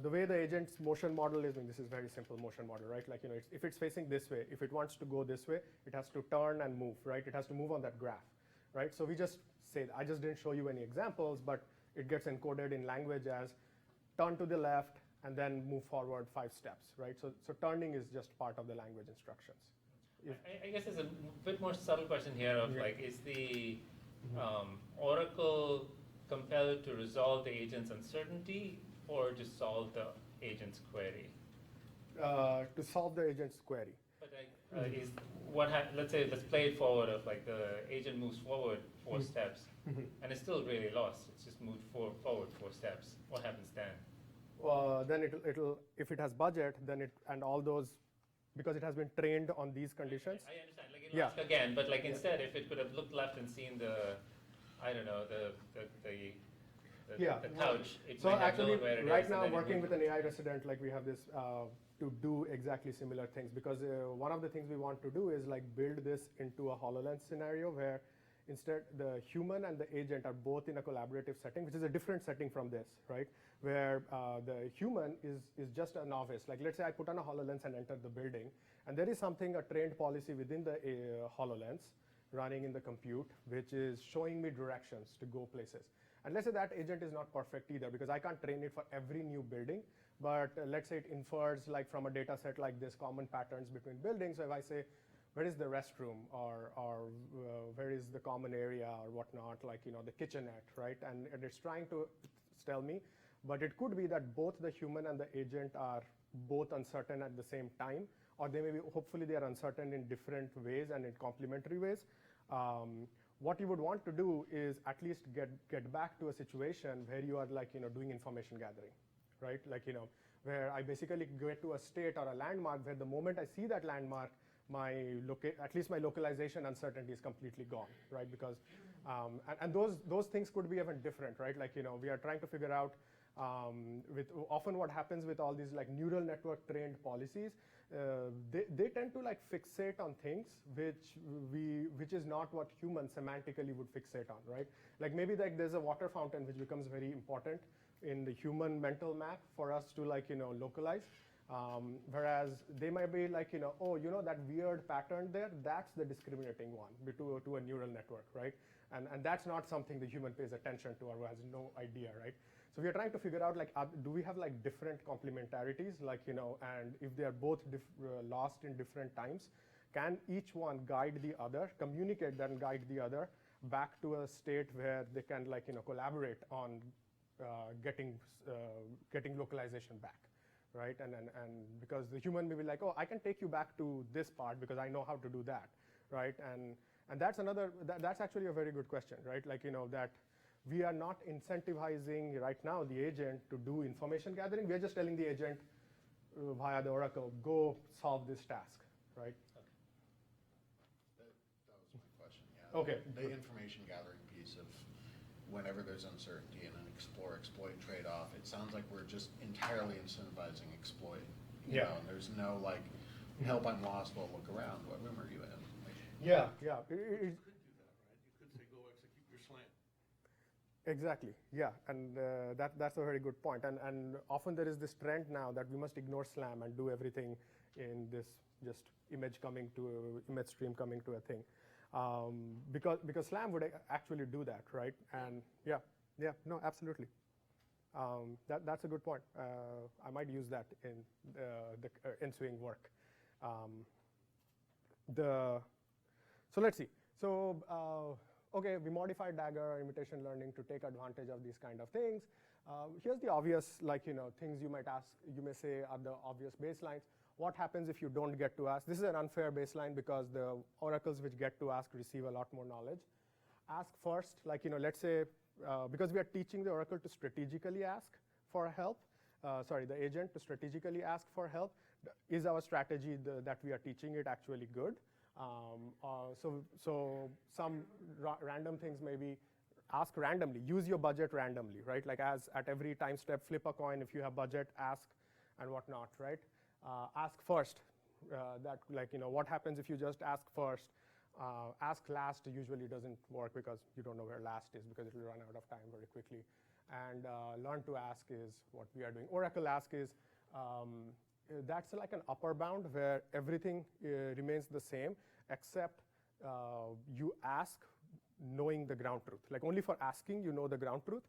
Speaker 2: the way the agent's motion model is, this is very simple motion model, right? Like if it's facing this way, if it wants to go this way, it has to turn and move, right? It has to move on that graph, right? So we just say, I just didn't show you any examples, but it gets encoded in language as turn to the left and then move forward 5 steps, right? So turning is just part of the language instructions.
Speaker 1: I guess there's a bit more subtle question here of like, is the oracle compelled to resolve the agent's uncertainty or to solve the agent's query?
Speaker 2: To solve the agent's query.
Speaker 1: But is let's say let's play it forward of like the agent moves forward 4 steps and it's still really lost. It's just moved forward 4 steps. What happens then?
Speaker 2: Then it'll if it has budget, then it and all those, because it has been trained on these conditions.
Speaker 1: I understand. Like it'll ask again, but like instead, if it could have looked left and seen the, I don't know, the couch, it
Speaker 2: so
Speaker 1: might have
Speaker 2: actually,
Speaker 1: known where it is.
Speaker 2: right now, working with an AI resident, like we have this to do exactly similar things, because one of the things we want to do is like build this into a HoloLens scenario where instead the human and the agent are both in a collaborative setting, which is a different setting from this, right? Where the human is just a novice. Like let's say I put on a HoloLens and enter the building, and there is something, a trained policy within the HoloLens running in the compute, which is showing me directions to go places. And let's say that agent is not perfect either, because I can't train it for every new building, but let's say it infers like from a data set like this common patterns between buildings. So if I say, where is the restroom, or where is the common area or whatnot, like the kitchenette, right? And it's trying to tell me, but it could be that both the human and the agent are both uncertain at the same time, or they may be, hopefully they are uncertain in different ways and in complementary ways. What you would want to do is at least get back to a situation where you are like doing information gathering, right? Like where I basically get to a state or a landmark where the moment I see that landmark, at least my localization uncertainty is completely gone, right? Because and those things could be even different, right? Like we are trying to figure out often what happens with all these like neural network trained policies, they tend to like fixate on things which is not what humans semantically would fixate on, right? Like maybe like there's a water fountain which becomes very important in the human mental map for us to like localize. Whereas they might be like, oh, that weird pattern there, that's the discriminating one to a neural network, right? And that's not something the human pays attention to or has no idea, right? So we are trying to figure out, like, do we have like different complementarities, like, and if they are both lost in different times, can each one guide the other, communicate then guide the other back to a state where they can like, collaborate on getting localization back, right? And because the human may be like, oh, I can take you back to this part because I know how to do that, right? And that's another, that's actually a very good question, right? Like, that we are not incentivizing right now the agent to do information gathering. We are just telling the agent via the Oracle, go solve this task, right?
Speaker 5: That was my question, yeah.
Speaker 2: Okay.
Speaker 5: The information gathering piece of whenever there's uncertainty and an explore-exploit trade-off, it sounds like we're just entirely incentivizing exploit. You know, and there's no like, help, I'm lost, well, look around, what room are you in? Like,
Speaker 2: Yeah.
Speaker 6: You could do that, right? You could say, go execute your slant.
Speaker 2: Exactly, yeah, and that's a very good point. And often there is this trend now that we must ignore SLAM and do everything in this just image stream coming to a thing, because SLAM would actually do that, right? And yeah, no, absolutely. That's a good point. I might use that in the ensuing work. So let's see. So. Okay, we modified Dagger imitation learning to take advantage of these kind of things. Here's the obvious, things you might ask, you may say are the obvious baselines. What happens if you don't get to ask? This is an unfair baseline because the oracles which get to ask receive a lot more knowledge. Ask first, let's say, because we are teaching the oracle to strategically ask for help, the agent to strategically ask for help, is our strategy that we are teaching it actually good? So some random things maybe ask randomly, use your budget randomly, right? Like as at every time step, flip a coin, if you have budget, ask and whatnot, right? Ask first, what happens if you just ask first? Ask last usually doesn't work because you don't know where last is because it will run out of time very quickly. And learn to ask is what we are doing. Oracle ask is, that's like an upper bound where everything remains the same except you ask knowing the ground truth. Like only for asking you know the ground truth,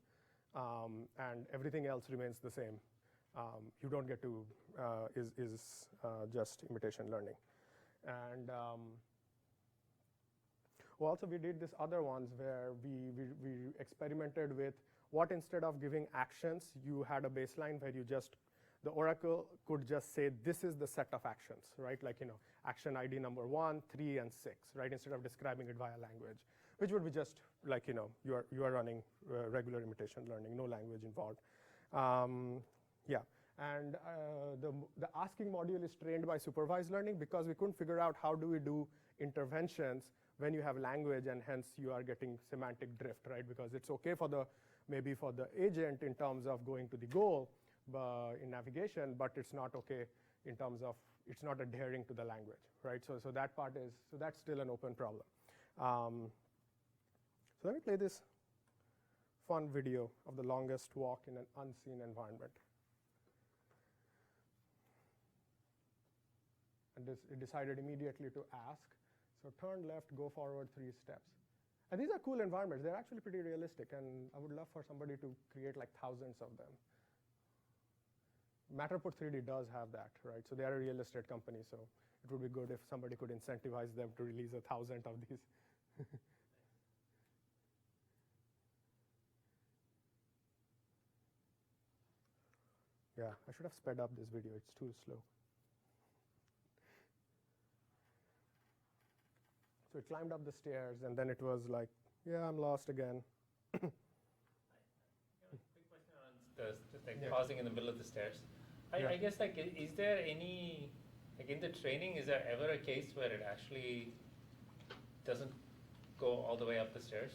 Speaker 2: and everything else remains the same. You don't get to is just imitation learning. And also we did this other ones where we experimented with what instead of giving actions, you had a baseline where the oracle could just say, this is the set of actions, right? Like, action ID number 1, 3, and 6, right? Instead of describing it via language, which would be just like, you are running regular imitation learning, no language involved. Yeah, and the asking module is trained by supervised learning because we couldn't figure out how do we do interventions when you have language and hence you are getting semantic drift, right? Because it's okay maybe for the agent in terms of going to the goal, in navigation, but it's not okay in terms of it's not adhering to the language, right? So that part is, that's still an open problem. So let me play this fun video of the longest walk in an unseen environment. And it decided immediately to ask. So turn left, go forward 3 steps. And these are cool environments. They're actually pretty realistic, and I would love for somebody to create like thousands of them. Matterport 3D does have that, right? So they are a real estate company, so it would be good if somebody could incentivize them to release 1,000 of these. Yeah, I should have sped up this video. It's too slow. So it climbed up the stairs, and then it was like, yeah, I'm lost again.
Speaker 1: Quick question on just pausing in the middle of the stairs. I guess is there any, in the training, is there ever a case where it actually doesn't go all the way up the stairs?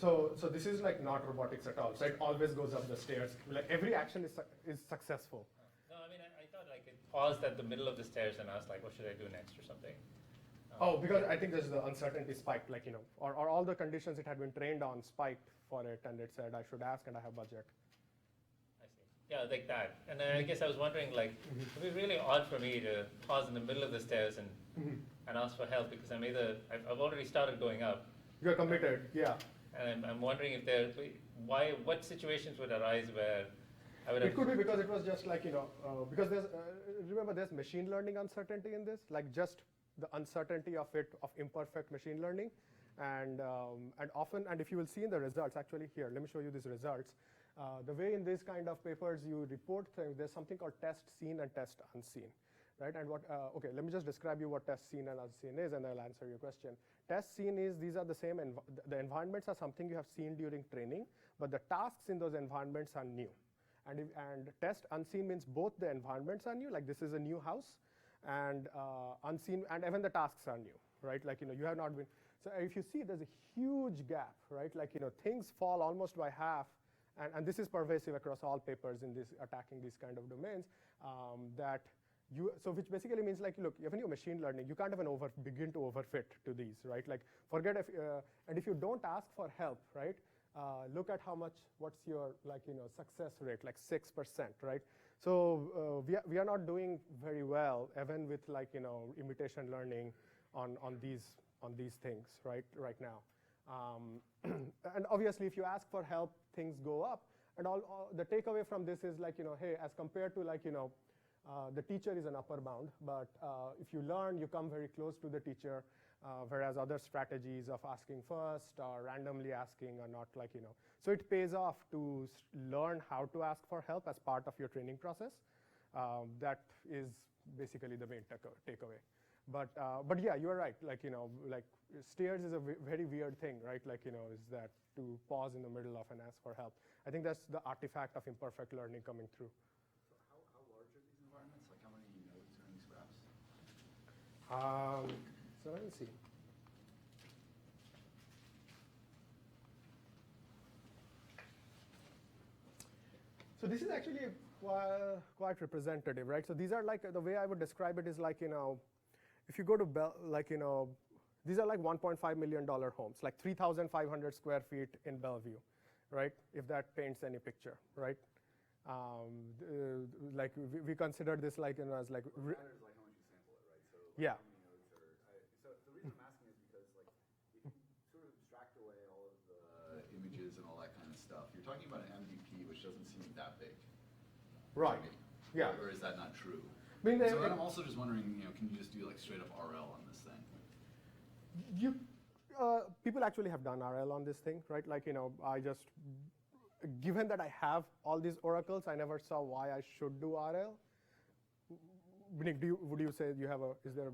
Speaker 2: So this is like not robotics at all. So it always goes up the stairs. Like every action is successful.
Speaker 1: No, I mean I thought it paused at the middle of the stairs and asked what should I do next or something.
Speaker 2: Because I think there's the uncertainty spiked, or all the conditions it had been trained on spiked for it, and it said I should ask and I have budget.
Speaker 1: I see. Yeah, like that. And I guess I was wondering, it would be really odd for me to pause in the middle of the stairs and ask for help because I've already started going up.
Speaker 2: You're committed, yeah.
Speaker 1: And I'm wondering if what situations would arise where I would have.
Speaker 2: It could be because it was just because there's remember there's machine learning uncertainty in this, just the uncertainty of imperfect machine learning, and often, and if you will see in the results, actually here, let me show you these results. The way in these kind of papers you report things, there's something called test seen and test unseen, right? And what, okay, let me just describe you what test seen and unseen is, and I'll answer your question. Test seen is these are the same, the environments are something you have seen during training, but the tasks in those environments are new. And test unseen means both the environments are new, like this is a new house, and unseen, and even the tasks are new, right? Like, you have not been, so if you see, there's a huge gap, right? Like, things fall almost by half, and this is pervasive across all papers in this attacking these kind of domains, so which basically means, like, look, even your machine learning, you can't even begin to overfit to these, right? Like, forget if, and if you don't ask for help, right? Look at what's your, like, success rate, like 6%, right? So we are not doing very well, even with, like, imitation learning on these things, right now. And obviously, if you ask for help, things go up. And all the takeaway from this is, like, hey, as compared to, like, the teacher is an upper bound, but if you learn, you come very close to the teacher, whereas other strategies of asking first or randomly asking are not, like, So it pays off to learn how to ask for help as part of your training process. That is basically the main takeaway. But yeah, you're right. Like, like stairs is a very weird thing, right? Like, is that to pause in the middle of and ask for help. I think that's the artifact of imperfect learning coming through.
Speaker 4: So how large are these environments? Like how many nodes are in these graphs?
Speaker 2: So let me see. So this is actually quite representative, right? So these are like, the way I would describe it is like, if you go to, these are like $1.5 million homes, like 3,500 square feet in Bellevue, right? If that paints any picture, right? Like we consider this like, as like.
Speaker 4: What matters like how much you sample it, right? So like
Speaker 2: yeah.
Speaker 4: How many nodes are, so the reason I'm asking is because like if you sort of abstract away all of the images and all that kind of stuff, you're talking about an MVP which doesn't seem that big.
Speaker 2: Right. Yeah.
Speaker 4: Or is that not true?
Speaker 2: I mean,
Speaker 4: so I'm also just wondering, can you just do like straight up RL on this thing?
Speaker 2: People actually have done RL on this thing, right? Like, I just, given that I have all these oracles, I never saw why I should do RL. Nick, would you say you have is there a?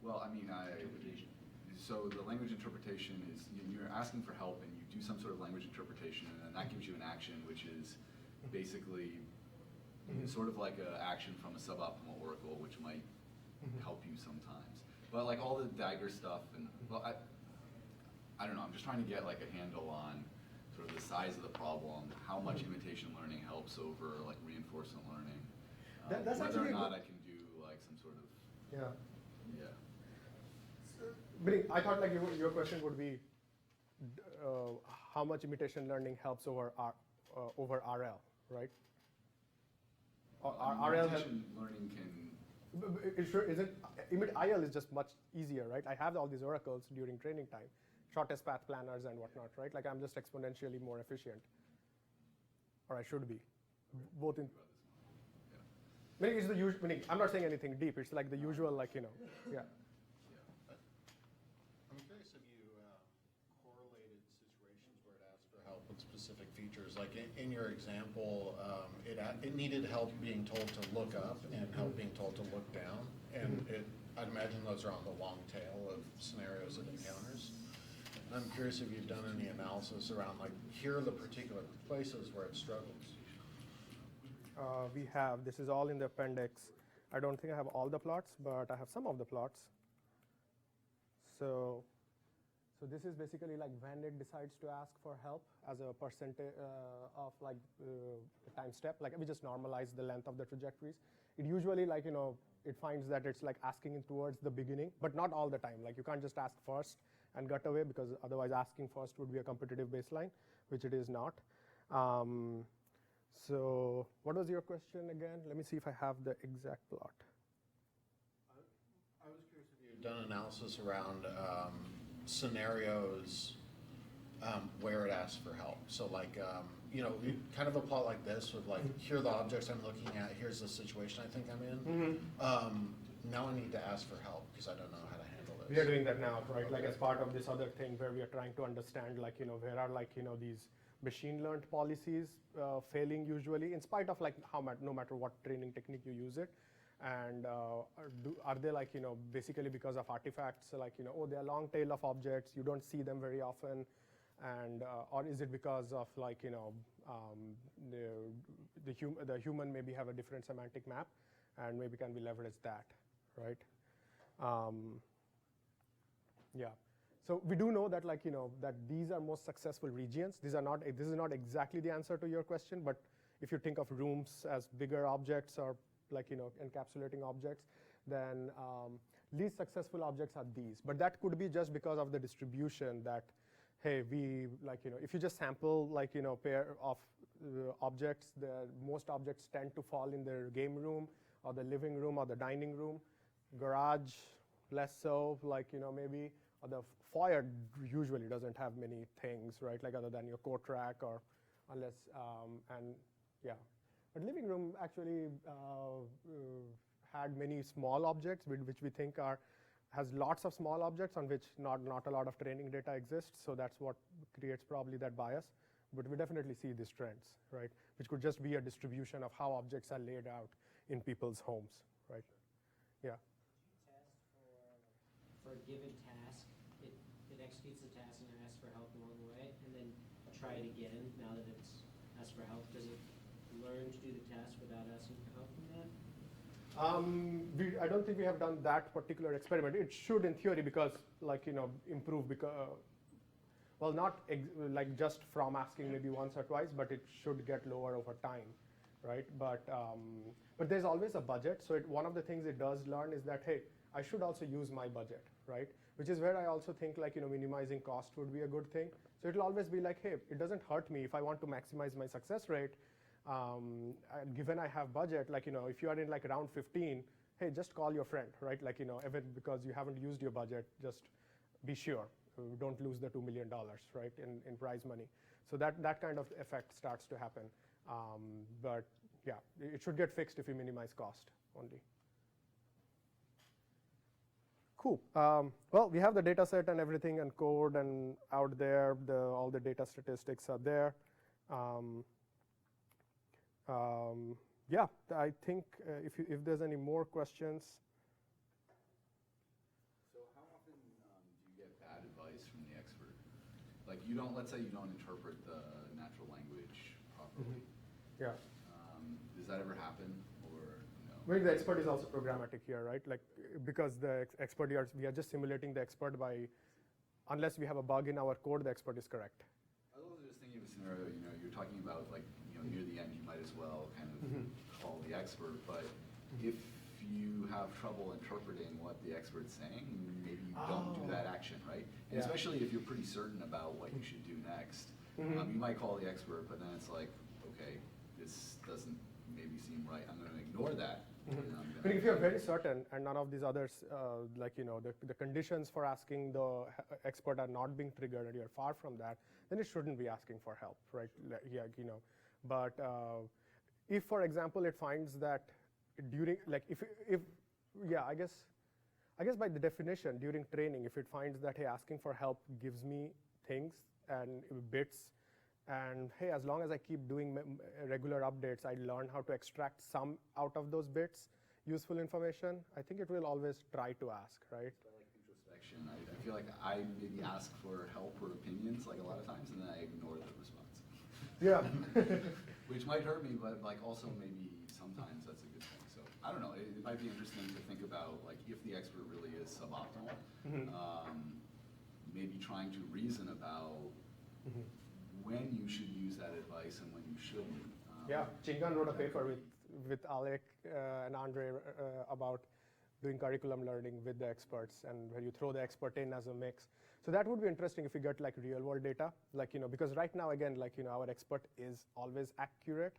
Speaker 4: Well, I mean, so the language interpretation is, you're asking for help and you do some sort of language interpretation and then that gives you an action which is basically sort of like an action from a suboptimal oracle, which might help you sometimes. But like all the dagger stuff, and well, I don't know. I'm just trying to get like a handle on sort of the size of the problem, how much imitation learning helps over like reinforcement learning,
Speaker 2: That's
Speaker 4: whether
Speaker 2: actually
Speaker 4: or not I can do like some sort of
Speaker 2: yeah.
Speaker 4: Yeah.
Speaker 2: I thought like your question would be how much imitation learning helps over RL, right?
Speaker 4: Imitation learning can.
Speaker 2: Sure isn't. IL is just much easier, right? I have all these oracles during training time, shortest path planners and whatnot, right? Like I'm just exponentially more efficient, or I should be, both in. Meaning it's the usual. Meaning I'm not saying anything deep. It's like the usual, like yeah.
Speaker 5: I'm curious if you correlated situations where it asked for help with specific features. Like in your example, it needed help being told to look up and help being told to look down. And I'd imagine those are on the long tail of scenarios it encounters. And I'm curious if you've done any analysis around like, here are the particular places where it struggles.
Speaker 2: We have. This is all in the appendix. I don't think I have all the plots, but I have some of the plots. So this is basically like when it decides to ask for help as a percentage of like the time step. Like we just normalize the length of the trajectories. It usually like, it finds that it's like asking towards the beginning, but not all the time. Like you can't just ask first and gut away because otherwise asking first would be a competitive baseline, which it is not. So what was your question again? Let me see if I have the exact plot.
Speaker 5: I was curious if you've done analysis around scenarios where it asks for help. So like, kind of a plot like this with like, here are the objects I'm looking at, here's the situation I think I'm in. Now I need to ask for help because I don't know how to handle this.
Speaker 2: We are doing that now, right? Like as part of this other thing where we are trying to understand like, where are like, these machine learned policies failing usually, in spite of like no matter what training technique you use it. And are they like, basically because of artifacts, like, oh, they're long tail of objects, you don't see them very often, and or is it because of like, the human maybe have a different semantic map, and maybe can we leverage that, right? Yeah. So we do know that, like, that these are most successful regions. This is not exactly the answer to your question, but if you think of rooms as bigger objects or like, encapsulating objects, then least successful objects are these. But that could be just because of the distribution that, hey, we like, if you just sample like, pair of objects, most objects tend to fall in the game room or the living room or the dining room. Garage, less so, like, maybe, or the foyer usually doesn't have many things, right? Like other than your coat rack or unless, and yeah. But living room actually had many small objects, which we think has lots of small objects on which not a lot of training data exists. So that's what creates probably that bias. But we definitely see these trends, right? Which could just be a distribution of how objects are laid out in people's homes, right? Yeah.
Speaker 7: Test for a given task, it executes the task and it asks for help along the way, and then try it again now that it's asked for help. Does it learn to do the task without asking for help from that?
Speaker 2: I don't think we have done that particular experiment. It should, in theory, because like, improve because, well, not like just from asking maybe once or twice, but it should get lower over time, right? But there's always a budget. So one of the things it does learn is that, hey, I should also use my budget, right? Which is where I also think like, minimizing cost would be a good thing. So it'll always be like, hey, it doesn't hurt me if I want to maximize my success rate. Given I have budget, like, if you are in like round 15, hey, just call your friend, right? Like, even because you haven't used your budget, just be sure. Don't lose the $2 million, right, in prize money. So that kind of effect starts to happen. But yeah, it should get fixed if you minimize cost only. Cool. Well, we have the data set and everything and code and out there. All the data statistics are there. Yeah, I think if there's any more questions.
Speaker 4: So how often do you get bad advice from the expert? Like let's say you don't interpret the natural language properly.
Speaker 2: Yeah.
Speaker 4: Does that ever happen, or no?
Speaker 2: Well, the expert is also programmatic here, right? Like, because the expert, we are just simulating the expert by, unless we have a bug in our code, the expert is correct.
Speaker 4: I was also just thinking of a scenario, you're talking about like, near the end, you might as well kind of call the expert, but if you have trouble interpreting what the expert's saying, maybe you don't do that action, right? And
Speaker 2: Yeah.
Speaker 4: especially if you're pretty certain about what you should do next, you might call the expert, but then it's like, okay, this doesn't maybe seem right. I'm going to ignore that.
Speaker 2: But if you're very certain and none of these others, like, the conditions for asking the expert are not being triggered and you're far from that, then it shouldn't be asking for help, right? Yeah, But if, for example, it finds that during, like, I guess by the definition, during training, if it finds that, hey, asking for help gives me things and bits, and hey, as long as I keep doing regular updates, I learn how to extract some out of those bits, useful information, I think it will always try to ask, right?
Speaker 4: I like introspection. I feel like I maybe ask for help or opinions like a lot of times, and then I ignore the response.
Speaker 2: Yeah.
Speaker 4: Which might hurt me, but like also maybe sometimes that's a good thing. So I don't know. It might be interesting to think about like if the expert really is suboptimal, maybe trying to reason about when you should use that advice and when you shouldn't.
Speaker 2: Yeah, Chingan wrote a paper with Alec and Andre about doing curriculum learning with the experts, and where you throw the expert in as a mix. So that would be interesting if you get like real world data, like, because right now, again, like, our expert is always accurate,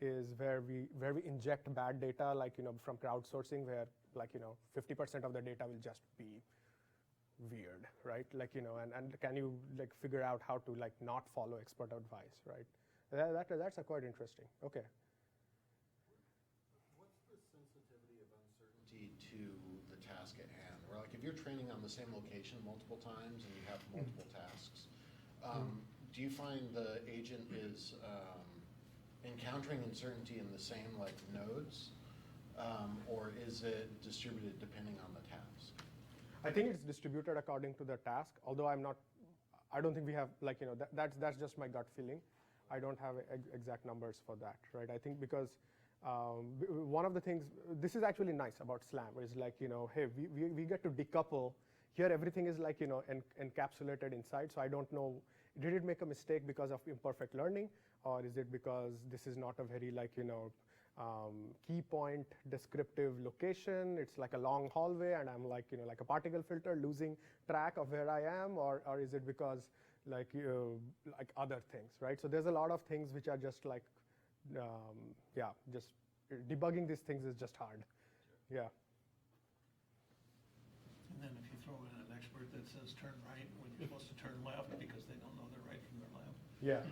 Speaker 2: is where we inject bad data, like, from crowdsourcing, where like, 50% of the data will just be weird, right? Like, and can you like figure out how to like not follow expert advice, right? That's quite interesting. Okay.
Speaker 5: What's the sensitivity of uncertainty to the task at hand? Where like if you're training on the same location multiple times and you have multiple tasks, do you find the agent is encountering uncertainty in the same like nodes, or is it distributed depending on the task?
Speaker 2: I think it's distributed according to the task, although I don't think we have, like, that's just my gut feeling. I don't have exact numbers for that, right? I think because one of the things, this is actually nice about SLAM, is like, hey, we get to decouple. Here everything is like, encapsulated inside, so I don't know, did it make a mistake because of imperfect learning, or is it because this is not a very like, key point descriptive location? It's like a long hallway and I'm like, like a particle filter losing track of where I am, or is it because like, like other things, right? So there's a lot of things which are just like, just debugging these things is just hard. Yeah.
Speaker 6: And then if you throw in an expert that says turn right when you're supposed to turn left because they don't know their right from their left.
Speaker 2: Yeah.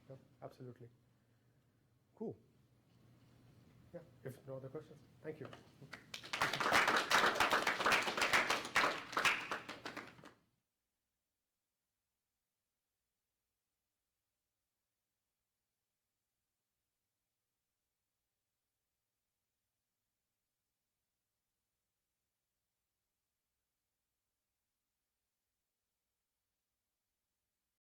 Speaker 2: Yep, absolutely. Cool. Yeah, if no other questions, thank you.